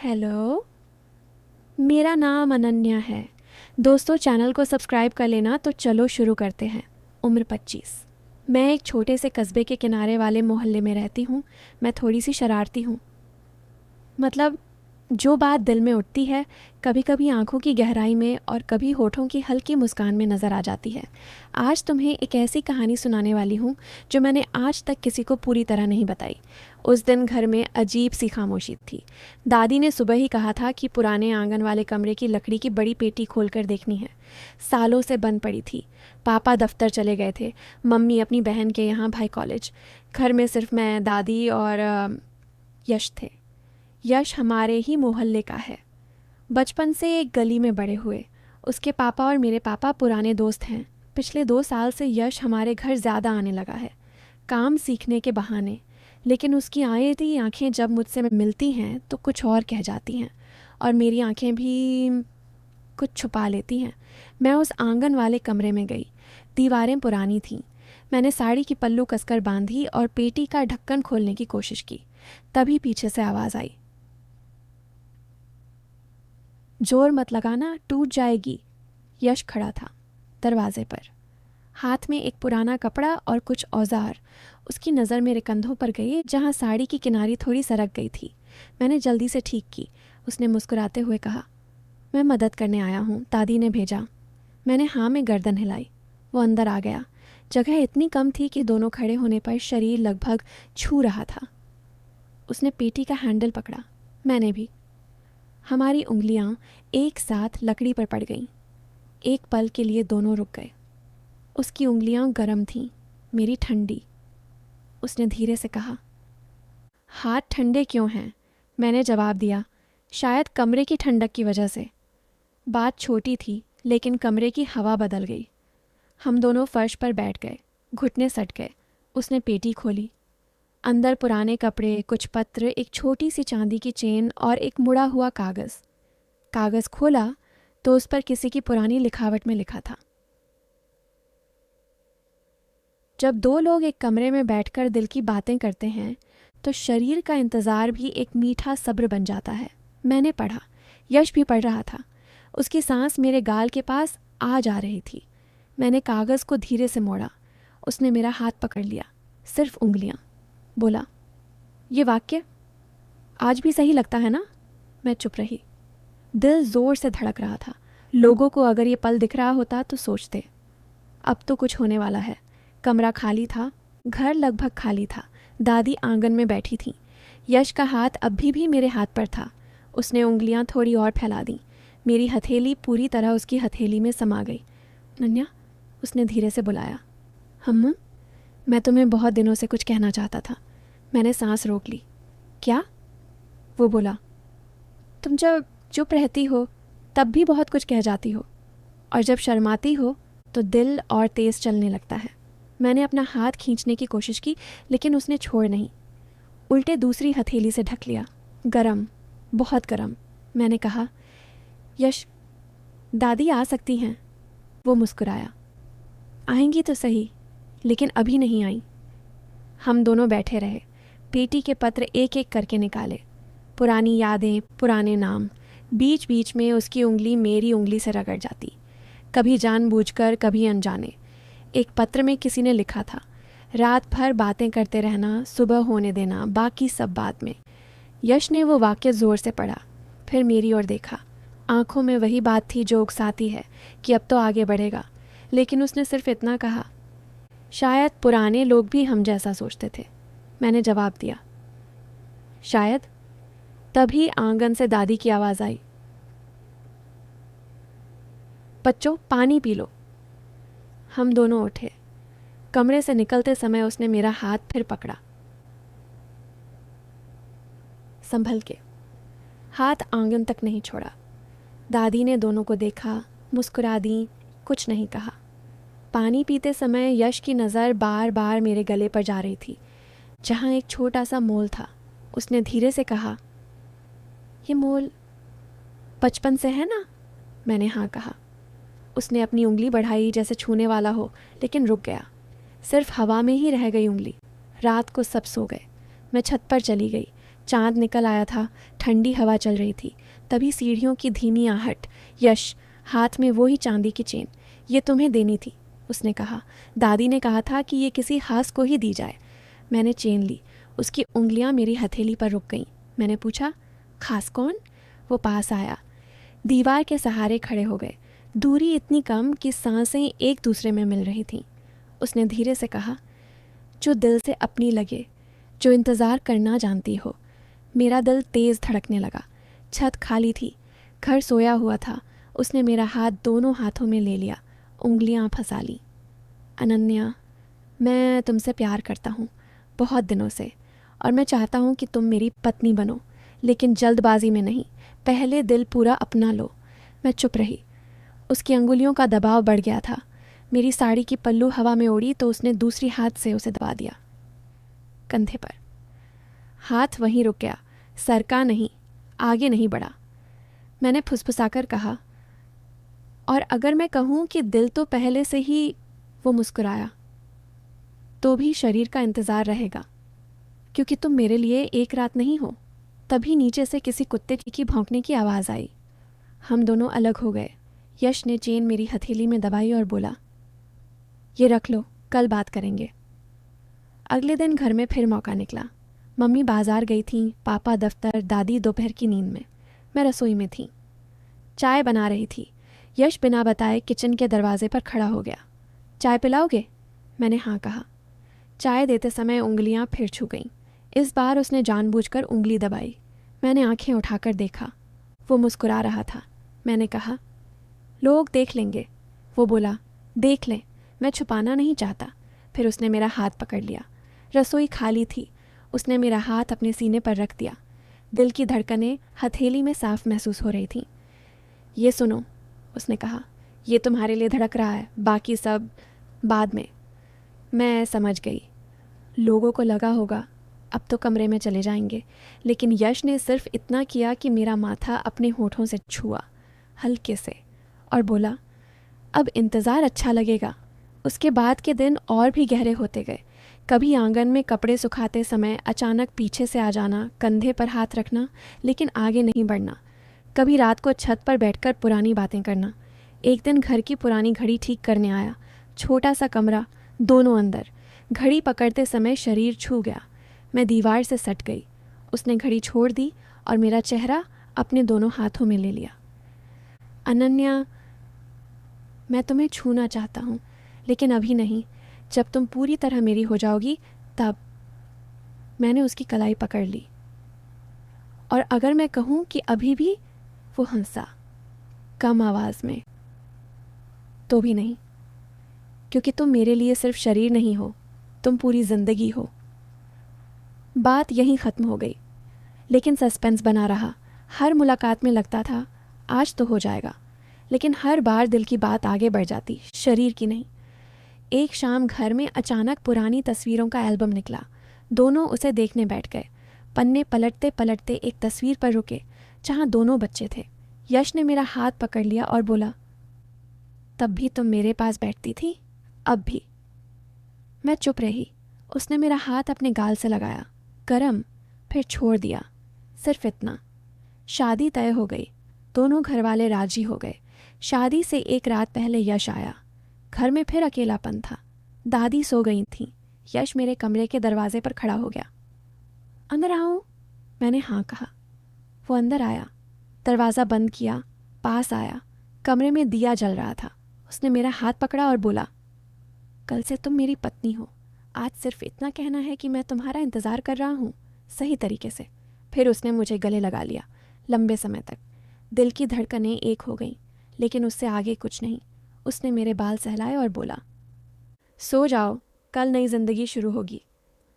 Hello, मेरा नाम अनन्या है। दोस्तों, चैनल को सब्सक्राइब कर लेना। तो चलो शुरू करते हैं। उम्र 25। मैं एक छोटे से कस्बे के किनारे वाले मोहल्ले में रहती हूँ। मैं थोड़ी सी शरारती हूँ। मतलब जो बात दिल में उठती है, कभी कभी आंखों की गहराई में और कभी होठों की हल्की मुस्कान में नज़र आ जाती है। आज तुम्हें एक ऐसी कहानी सुनाने वाली हूँ जो मैंने आज तक किसी को पूरी तरह नहीं बताई। उस दिन घर में अजीब सी खामोशी थी। दादी ने सुबह ही कहा था कि पुराने आंगन वाले कमरे की लकड़ी की बड़ी पेटी खोलकर देखनी है। सालों से बंद पड़ी थी। पापा दफ्तर चले गए थे, मम्मी अपनी बहन के यहाँ, भाई कॉलेज। घर में सिर्फ मैं, दादी और यश थे। यश हमारे ही मोहल्ले का है। बचपन से एक गली में बड़े हुए। उसके पापा और मेरे पापा पुराने दोस्त हैं। पिछले 2 साल से यश हमारे घर ज़्यादा आने लगा है, काम सीखने के बहाने। लेकिन उसकी आयती आंखें जब मुझसे मिलती हैं तो कुछ और कह जाती हैं, और मेरी आंखें भी कुछ छुपा लेती हैं। मैं उस आंगन वाले कमरे में गई। दीवारें पुरानी थीं। मैंने साड़ी की पल्लू कसकर बांधी और पेटी का ढक्कन खोलने की कोशिश की। तभी पीछे से आवाज़ आई, जोर मत लगाना, टूट जाएगी। यश खड़ा था दरवाजे पर, हाथ में एक पुराना कपड़ा और कुछ औजार। उसकी नज़र मेरे कंधों पर गई, जहाँ साड़ी की किनारी थोड़ी सरक गई थी। मैंने जल्दी से ठीक की। उसने मुस्कुराते हुए कहा, मैं मदद करने आया हूँ, दादी ने भेजा। मैंने हाँ में गर्दन हिलाई। वो अंदर आ गया। जगह इतनी कम थी कि दोनों खड़े होने पर शरीर लगभग छू रहा था। उसने पेटी का हैंडल पकड़ा, मैंने भी। हमारी उंगलियां एक साथ लकड़ी पर पड़ गईं। एक पल के लिए दोनों रुक गए। उसकी उंगलियां गर्म थीं, मेरी ठंडी। उसने धीरे से कहा, हाथ ठंडे क्यों हैं? मैंने जवाब दिया, शायद कमरे की ठंडक की वजह से। बात छोटी थी, लेकिन कमरे की हवा बदल गई। हम दोनों फर्श पर बैठ गए, घुटने सट गए। उसने पेटी खोली। अंदर पुराने कपड़े, कुछ पत्र, एक छोटी सी चांदी की चेन और एक मुड़ा हुआ कागज़। कागज़ खोला तो उस पर किसी की पुरानी लिखावट में लिखा था, जब 2 लोग एक कमरे में बैठकर दिल की बातें करते हैं तो शरीर का इंतज़ार भी एक मीठा सब्र बन जाता है। मैंने पढ़ा। यश भी पढ़ रहा था। उसकी सांस मेरे गाल के पास आ जा रही थी। मैंने कागज़ को धीरे से मोड़ा। उसने मेरा हाथ पकड़ लिया, सिर्फ उंगलियां। बोला, ये वाक्य आज भी सही लगता है ना? मैं चुप रही। दिल जोर से धड़क रहा था। लोगों को अगर ये पल दिख रहा होता तो सोचते, अब तो कुछ होने वाला है। कमरा खाली था, घर लगभग खाली था। दादी आंगन में बैठी थी। यश का हाथ अभी भी मेरे हाथ पर था। उसने उंगलियां थोड़ी और फैला दी। मेरी हथेली पूरी तरह उसकी हथेली में समा गई। नन्या, उसने धीरे से बुलाया। हम, मैं तुम्हें बहुत दिनों से कुछ कहना चाहता था। मैंने सांस रोक ली। क्या? वो बोला, तुम जब चुप रहती हो तब भी बहुत कुछ कह जाती हो, और जब शर्माती हो तो दिल और तेज़ चलने लगता है। मैंने अपना हाथ खींचने की कोशिश की, लेकिन उसने छोड़ नहीं। उल्टे दूसरी हथेली से ढक लिया। गरम, बहुत गरम। मैंने कहा, यश, दादी आ सकती हैं। वो मुस्कुराया, आएंगी तो सही, लेकिन अभी नहीं आई। हम दोनों बैठे रहे। पेटी के पत्र एक एक करके निकाले। पुरानी यादें, पुराने नाम। बीच बीच में उसकी उंगली मेरी उंगली से रगड़ जाती, कभी जानबूझकर, कभी अनजाने। एक पत्र में किसी ने लिखा था, रात भर बातें करते रहना, सुबह होने देना, बाकी सब बाद में। यश ने वो वाक्य ज़ोर से पढ़ा, फिर मेरी ओर देखा। आंखों में वही बात थी जो उकसाती है कि अब तो आगे बढ़ेगा। लेकिन उसने सिर्फ इतना कहा, शायद पुराने लोग भी हम जैसा सोचते थे। मैंने जवाब दिया, शायद। तभी आंगन से दादी की आवाज़ आई, बच्चों पानी पी लो। हम दोनों उठे। कमरे से निकलते समय उसने मेरा हाथ फिर पकड़ा, संभल के। हाथ आंगन तक नहीं छोड़ा। दादी ने दोनों को देखा, मुस्कुरा दी, कुछ नहीं कहा। पानी पीते समय यश की नज़र बार बार मेरे गले पर जा रही थी, जहाँ एक छोटा सा मोल था। उसने धीरे से कहा, ये मोल बचपन से है ना? मैंने हाँ कहा। उसने अपनी उंगली बढ़ाई जैसे छूने वाला हो, लेकिन रुक गया। सिर्फ हवा में ही रह गई उंगली। रात को सब सो गए। मैं छत पर चली गई। चांद निकल आया था। ठंडी हवा चल रही थी। तभी सीढ़ियों की धीमी आहट। यश, हाथ में वही चांदी की चेन, ये तुम्हें देनी थी, उसने कहा। दादी ने कहा था कि ये किसी खास को ही दी जाए। मैंने चेन ली। उसकी उंगलियां मेरी हथेली पर रुक गईं। मैंने पूछा, खास कौन? वो पास आया, दीवार के सहारे खड़े हो गए। दूरी इतनी कम कि सांसें एक दूसरे में मिल रही थीं। उसने धीरे से कहा, जो दिल से अपनी लगे, जो इंतज़ार करना जानती हो। मेरा दिल तेज़ धड़कने लगा। छत खाली थी, घर सोया हुआ था। उसने मेरा हाथ दोनों हाथों में ले लिया, उंगलियां फंसा लीं। अनन्या, मैं तुमसे प्यार करता हूँ, बहुत दिनों से, और मैं चाहता हूँ कि तुम मेरी पत्नी बनो, लेकिन जल्दबाजी में नहीं, पहले दिल पूरा अपना लो। मैं चुप रही। उसकी अंगुलियों का दबाव बढ़ गया था। मेरी साड़ी की पल्लू हवा में उड़ी तो उसने दूसरी हाथ से उसे दबा दिया, कंधे पर। हाथ वहीं रुक गया, सरका नहीं, आगे नहीं बढ़ा। मैंने फुसफुसाकर कहा, और अगर मैं कहूँ कि दिल तो पहले से ही। वो मुस्कुराया, तो भी शरीर का इंतज़ार रहेगा, क्योंकि तुम मेरे लिए एक रात नहीं हो। तभी नीचे से किसी कुत्ते की भौंकने की आवाज़ आई। हम दोनों अलग हो गए। यश ने चेन मेरी हथेली में दबाई और बोला, ये रख लो, कल बात करेंगे। अगले दिन घर में फिर मौका निकला। मम्मी बाजार गई थीं, पापा दफ्तर, दादी दोपहर की नींद में। मैं रसोई में थी, चाय बना रही थी। यश बिना बताए किचन के दरवाजे पर खड़ा हो गया। चाय पिलाओगे? मैंने हाँ कहा। चाय देते समय उंगलियां फिर छू गईं। इस बार उसने जानबूझकर उंगली दबाई। मैंने आंखें उठाकर देखा, वो मुस्कुरा रहा था। मैंने कहा, लोग देख लेंगे। वो बोला, देख लें, मैं छुपाना नहीं चाहता। फिर उसने मेरा हाथ पकड़ लिया। रसोई खाली थी। उसने मेरा हाथ अपने सीने पर रख दिया। दिल की धड़कनें हथेली में साफ महसूस हो रही थीं। ये सुनो, उसने कहा, ये तुम्हारे लिए धड़क रहा है, बाकी सब बाद में। मैं समझ गई। लोगों को लगा होगा अब तो कमरे में चले जाएंगे, लेकिन यश ने सिर्फ इतना किया कि मेरा माथा अपने होठों से छुआ हल्के से और बोला, अब इंतज़ार अच्छा लगेगा। उसके बाद के दिन और भी गहरे होते गए। कभी आंगन में कपड़े सुखाते समय अचानक पीछे से आ जाना, कंधे पर हाथ रखना, लेकिन आगे नहीं बढ़ना। कभी रात को छत पर बैठकर पुरानी बातें करना। एक दिन घर की पुरानी घड़ी ठीक करने आया। छोटा सा कमरा, दोनों अंदर। घड़ी पकड़ते समय शरीर छू गया। मैं दीवार से सट गई। उसने घड़ी छोड़ दी और मेरा चेहरा अपने दोनों हाथों में ले लिया। अनन्या, मैं तुम्हें छूना चाहता हूँ, लेकिन अभी नहीं, जब तुम पूरी तरह मेरी हो जाओगी तब। मैंने उसकी कलाई पकड़ ली। और अगर मैं कहूँ कि अभी भी, वो हंसा, कम आवाज़ में, तो भी नहीं, क्योंकि तुम मेरे लिए सिर्फ शरीर नहीं हो, तुम पूरी जिंदगी हो। बात यहीं ख़त्म हो गई, लेकिन सस्पेंस बना रहा। हर मुलाकात में लगता था आज तो हो जाएगा, लेकिन हर बार दिल की बात आगे बढ़ जाती, शरीर की नहीं। एक शाम घर में अचानक पुरानी तस्वीरों का एल्बम निकला। दोनों उसे देखने बैठ गए। पन्ने पलटते पलटते एक तस्वीर पर रुके जहाँ दोनों बच्चे थे। यश ने मेरा हाथ पकड़ लिया और बोला, तब भी तुम मेरे पास बैठती थी, अब भी। मैं चुप रही। उसने मेरा हाथ अपने गाल से लगाया, गरम, फिर छोड़ दिया। सिर्फ इतना। शादी तय हो गई। दोनों घरवाले राजी हो गए। शादी से एक रात पहले यश आया। घर में फिर अकेलापन था। दादी सो गई थीं। यश मेरे कमरे के दरवाजे पर खड़ा हो गया। अंदर आऊं? मैंने हाँ कहा। वो अंदर आया, दरवाज़ा बंद किया, पास आया। कमरे में दिया जल रहा था। उसने मेरा हाथ पकड़ा और बोला, कल से तुम मेरी पत्नी हो। आज सिर्फ इतना कहना है कि मैं तुम्हारा इंतज़ार कर रहा हूँ, सही तरीके से। फिर उसने मुझे गले लगा लिया, लंबे समय तक। दिल की धड़कनें एक हो गईं, लेकिन उससे आगे कुछ नहीं। उसने मेरे बाल सहलाए और बोला, सो जाओ, कल नई जिंदगी शुरू होगी।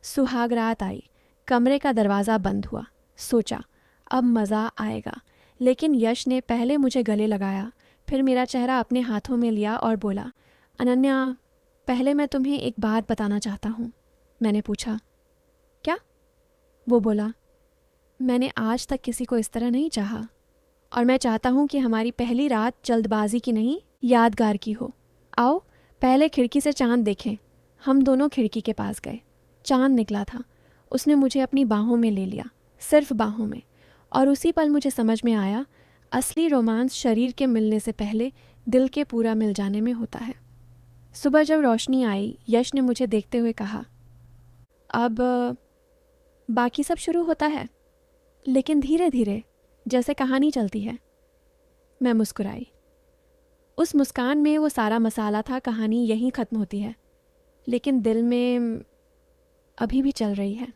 सुहाग रात आई। कमरे का दरवाज़ा बंद हुआ। सोचा अब मज़ा आएगा, लेकिन यश ने पहले मुझे गले लगाया, फिर मेरा चेहरा अपने हाथों में लिया और बोला, अनन्या, पहले मैं तुम्हें एक बात बताना चाहता हूँ। मैंने पूछा, क्या? वो बोला, मैंने आज तक किसी को इस तरह नहीं चाहा, और मैं चाहता हूँ कि हमारी पहली रात जल्दबाजी की नहीं, यादगार की हो। आओ पहले खिड़की से चांद देखें। हम दोनों खिड़की के पास गए। चांद निकला था। उसने मुझे अपनी बाहों में ले लिया, सिर्फ बाहों में। और उसी पल मुझे समझ में आया, असली रोमांस शरीर के मिलने से पहले दिल के पूरा मिल जाने में होता है। सुबह जब रोशनी आई, यश ने मुझे देखते हुए कहा, अब बाकी सब शुरू होता है, लेकिन धीरे धीरे, जैसे कहानी चलती है। मैं मुस्कुराई। उस मुस्कान में वो सारा मसाला था, कहानी यहीं ख़त्म होती है, लेकिन दिल में अभी भी चल रही है।